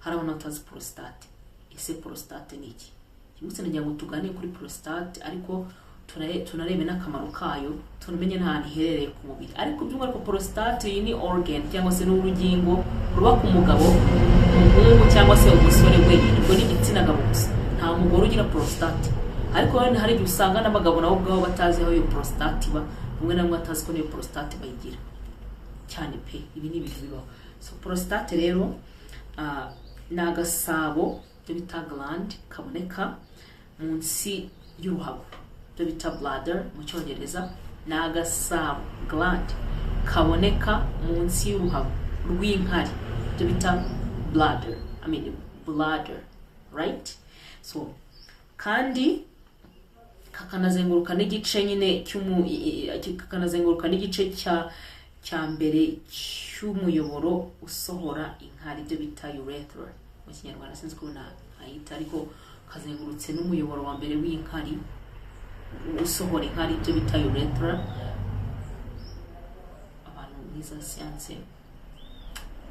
hari abantu batazi prostate. Ese prostate ni iki? Kimutse nagira ngo tugane kuri prostate, ariko tunarebe n'akamaro kayo, tunamenye n'ahantu iherereye ku mubiri. Ariko by'umwihariko prostate ni organ cyangwa se n'urugingo ruba ku mugabo, umuhungu cyangwa se umusore wenyine, ubwo ni igitsina gabo gusa, nta mugore ugira prostate. Ariko hari igihe usanga n'abagabo nabo ubwabo batazi aho iyo prostate iba, bamwe na bamwe batazi ko niyo prostate bayigira cyane pe. Ibi ni ibintu bibaho. So prostate rero ni agasabo byo bita gland kaboneka munsi y'uruhago, byo bita bladder mu cyongereza. Ni agasabo gland kaboneka munsi y'uruhago rw'inkari, byo bita bladder, bladder, right? So kandi kakanazenguruka n'igice nyine kakanazenguruka n'igice cya mbere cy'umuyoboro usohora inkari, byo bita urethra mu Kinyarwanda, sinzi ko nahita, ariko kazengurutse n'umuyoboro wa mbere w'inkari usohora inkari, byo bita urethra. Abantu biza siyanse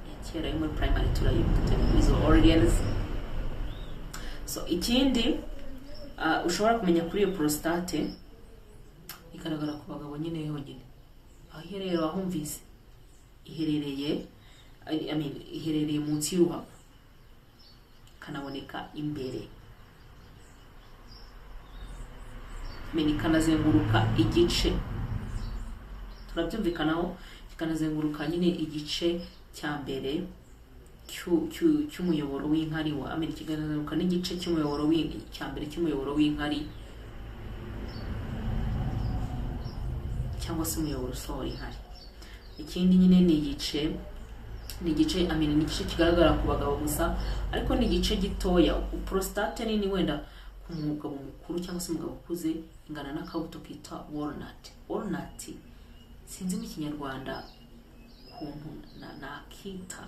ya kera yo muri primary turayibuka izo organs. So ikindi ushobora kumenya kuri iyo prostate, igaragara ku bagabo nyine yonyine. Aho iherereye ahumvise iherereye iherereye munsi y'uruhago, kanaboneka imbere, kanazenguruka igice, turabyumvikanaho, kanazenguruka nyine igice cya mbere cy'umuyoboro w'inkari wa kikanazenguruka n'igice cy'umuyoboro cya mbere cy'umuyoboro w'inkari, cyangwa se umuyoboro usohora inkari. Ikindi nyine ni igice ni igice kigaragara ku bagabo gusa, ariko ni igice gitoya. Prostate nini wenda ku mugabo mukuru cyangwa se umugabo ukuze ingana n'akabuto kita walnut. Walnut sinzi mu Kinyarwanda kuntu nakita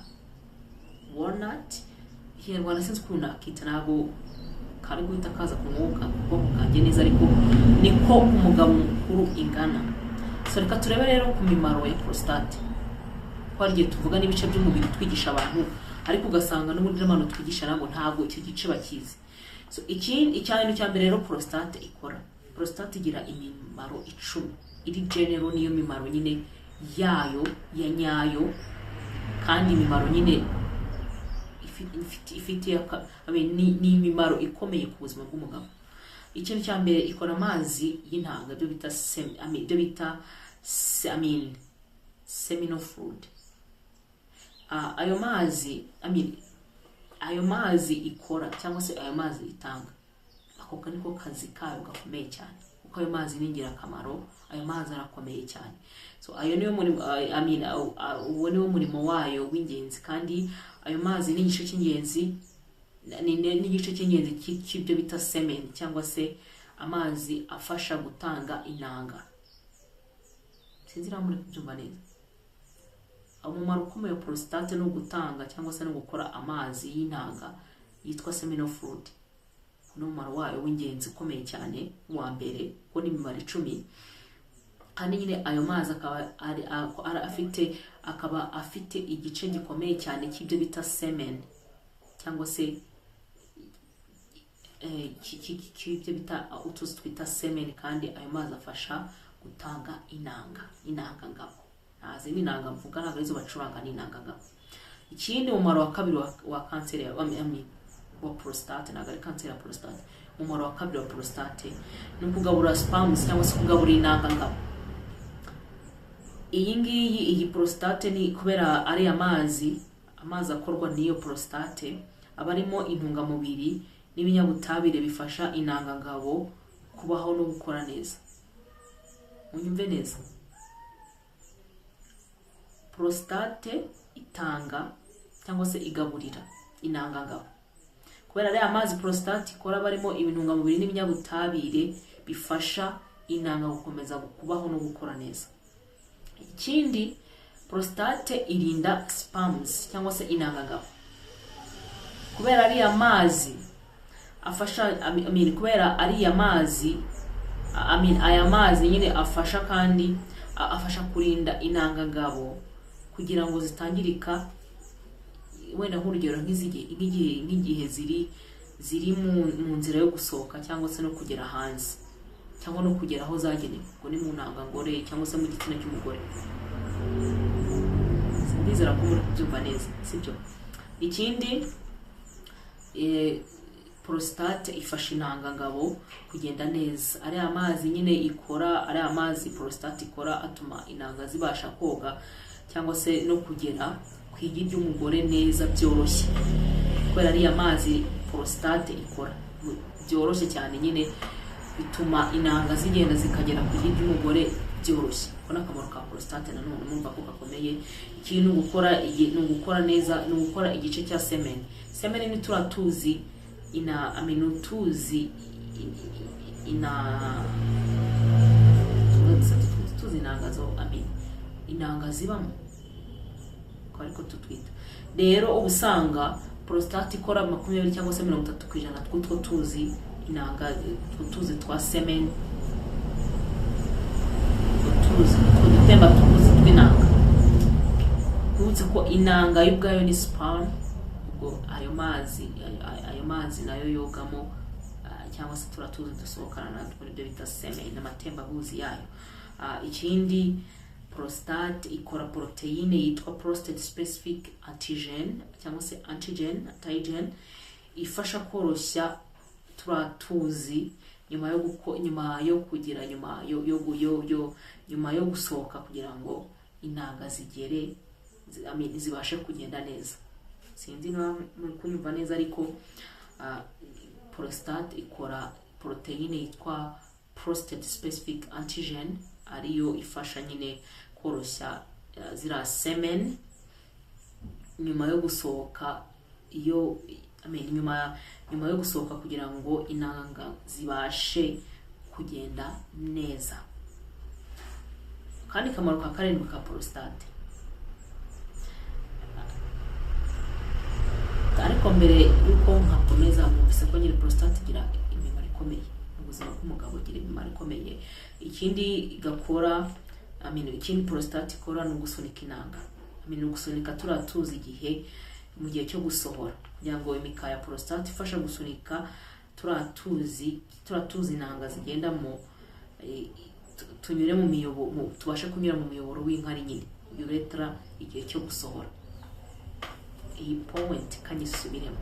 walnut, Kinyarwanda sinzi kuntu nakita, ntabwo kari guhita kaza ku mwuka kuko kanjye neza, ariko niko umugabo mukuru ingana. So reka turebe rero ku mimaro ya prostate. Kwa igihe tuvuga n'ibice by'umubiri twigisha abantu, ariko ugasanga n'ubundi n'abantu twigisha nabo ntabwo icyo gice bakizi. So ikintu cya mbere rero prostate ikora, prostate igira imimaro 10. Iri general niyo mimaro nyine yayo ya nyayo, kandi imimaro nyine ifite ni imimaro ikomeye ku buzima bw'umugabo. Ikintu cya mbere ikora amazi y'intanga, byo bita seminal fluid. Ayo mazi ikora cyangwa se ayo mazi itanga, ako niko kazi kayo gakomeye cyane, kuko ayo mazi ni ingirakamaro, ayo mazi arakomeye cyane. So ayo niyo niwo murimo wayo w'ingenzi, kandi ayo mazi ni igice cy'ingenzi, n'igice cy'ingenzi cy'ibyo bita semen, cyangwa se amazi afasha gutanga inanga. Sinzira muri kubyumva neza. Umumaro ukomeye wa prostate no gutanga cyangwa se no gukora amazi y'intanga yitwa seminal fluid. Uno mumaro wayo w'ingenzi ukomeye cyane wa mbere, ko ni imimaro 10. Kandi nyine ayo mazi akaba afite igice gikomeye cyane cy'ibyo bita semen, cyangwa se cy'ibyo bita utuzi twita semen. Kandi ayo mazi afasha gutanga inanga ngabo. Azi ni inanga mvuga ntabwo arizo bacuranga, ni inanga ngabo. Ikindi umumaro wa kabiri wa kanseri wa prostate, ntabwo ari kanseri ya prostate, umumaro wa kabiri wa prostate ni ukugabura sperms cyangwa se kugabura inanga ngabo. Iyi prostate ni kubera ari amazi akorwa n'iyo prostate, abarimo intungamubiri n'ibinyabutabire bifasha inanga ngabo kubaho no gukora neza. Unyumve neza, prostate itanga cyangwa se igaburira inanga ngabo, kubera ari amazi prostate ikora barimo ibintungamubiri n'ibinyabutabire bifasha inanga gukomeza kubaho no gukora neza. Ikindi, prostate irinda sperms cyangwa se inanga ngabo, kubera ari amazi afasha kubera ari amazi aya mazi nyine afasha, kandi afasha kurinda inanga ngabo kugira ngo zitangirika wenda nk'urugero nk'igihe ziri mu nzira yo gusohoka cyangwa se no kugera hanze cyangwa no kugera aho zagenewe, ngo ni mu ntangangore cyangwa se mu gitsina cy'umugore. Ndizera ko muri kubyumva neza, sibyo? Ikindi prostate ifasha intangangabo kugenda neza. Ari amazi nyine ikora, ari amazi prostate ikora atuma intanga zibasha koga cyangwa se no kugera ku igi ry'umugore neza byoroshye, kubera ari amazi prostate ikora byoroshye cyane, nyine bituma intanga zigenda zikagera ku igi ry'umugore byoroshye. Kona akamaro ka prostate nanone numva ko gakomeye. Ikintu gukora neza, ni gukora igice cya semen. Semen ni turatuzi tuzi inanga zo inanga zibamo ko ariko tutwita. Rero ubusanga prostate ikora 20 cyangwa se 30% tw'utwo tuzi inanga, tuzi twa semen, tuzi kudutemba tuzi tw'inanga. Kubutse ko inanga y'ubwayo ni sperm, ubwo ayo mazi nayo yogamo cyangwa se turatuzi dusohokana natwo, ibyo bita semen n'amatembabuzi yayo. Ikindi prostate ikora proteine yitwa prostate specific antigen cyangwa se antigen ifasha koroshya turatuzi nyuma yo gusohoka kugira ngo intanga zigere zibashe kugenda neza. Sinzi niba muri kunyumva neza, ariko prostate ikora proteine yitwa prostate specific antigen, ariyo ifasha nyine koroshya zira semen nyuma yo gusohoka, nyuma yo gusohoka kugira ngo intanga zibashe kugenda neza. Kandi kamaro ka karindwi ka prostate, ariko mbere yuko nkakomeza, mwumvise ko nyine prostate igira imimaro ikomeye mu buzima bw'umugabo, igira imimaro ikomeye. Ikindi gakora ikindi prostate ikora ni ugusunika inanga. Gusunika turatuzi igihe mu gihe cyo gusohora, kugira ngo imikaya prostate ifasha gusunika turatuzi inanga zigendamo, tunyure mu miyoboro, tubashe kunyura mu miyoboro w'inkari nyine urethra igihe cyo gusohora. Iyi point kanyisubiremo,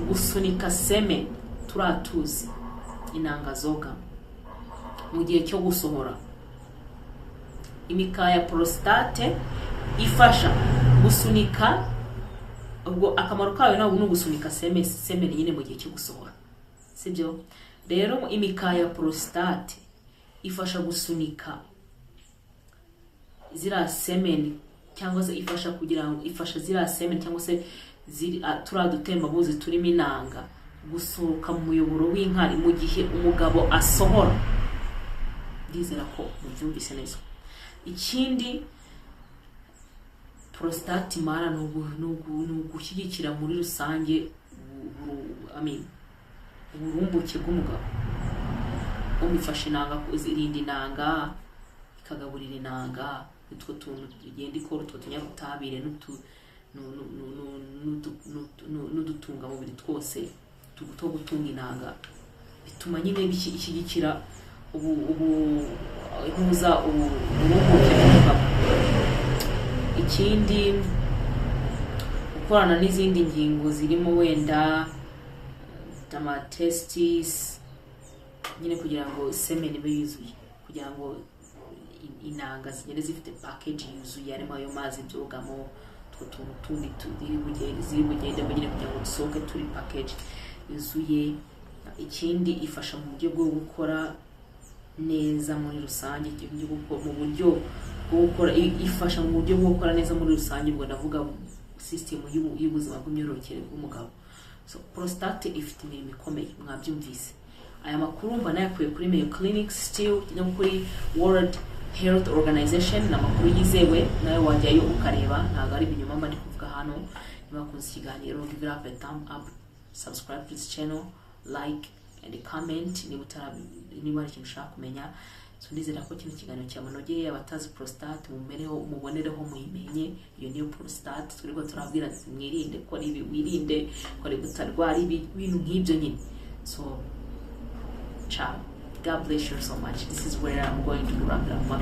gusunika semen turatuzi inanga zoga mu gihe cyo gusohora. Imikaya prostate ifasha gusunika, ubwo akamaro kayo nawo no gusunika semen nyine mu gihe cyo gusohora, sibyo? Rero imikaya prostate ifasha gusunika zira semen cyangwa se ifasha zira semen cyangwa se turadutembabuzi turimo inanga gusohoka mu muyoboro w'inkari mu gihe umugabo asohora. Ndizera ko mubyumvise neza. Ikindi prostate imara ni ugushyigikira muri rusange uburumbuke bw'umugabo. Umufasha inanga, irinda inanga, ikagaburira inanga, utwo tuntu tugenda ikora, utwo tunyabutabire n'udutunga mubiri twose two gutunga inanga, bituma nyine bishyigikira uburumbuke bw'umugabo. Ikindi gukorana n'izindi ngingo zirimo wenda testis nyine kugira ngo semen ibe yuzuye, kugira ngo inanga zigende zifite package yuzuye, harimo ayo mazi byogamo, utwo tuntu tundi ziri bugende nyine kugira ngo dusohoke turi package yuzuye. Ikindi ifasha mu buryo bwo gukora neza muri rusange, ifasha mu buryo bwo gukora neza muri rusange, ubwo ndavuga system y'ubuzima bw'imyororokere bw'umugabo. So prostate ifite imirimo ikomeye, mwabyumvise. Aya makuru mba nayakuye kuri Mayo Clinic still no kuri World Health Organization, na makuru yizewe, nawe wajyayo ukareba, ntabwo ari ibinyoma mba ndi kuvuga hano. Niba kunze ikiganiro, give it a thumb up, subscribe to this channel, like and comment niba hari ikintu ushaka kumenya. so ndizera ko kino kiganiro cyamunogeye. Abatazi prostate mubonereho muyimenye, iyo niyo prostate twiriko turabwira mwirinde ko ari wirinde ko ari gutarwara ibintu nk'ibyo nyine. So ciao, God bless you so much. This is where I'm going to wrap up my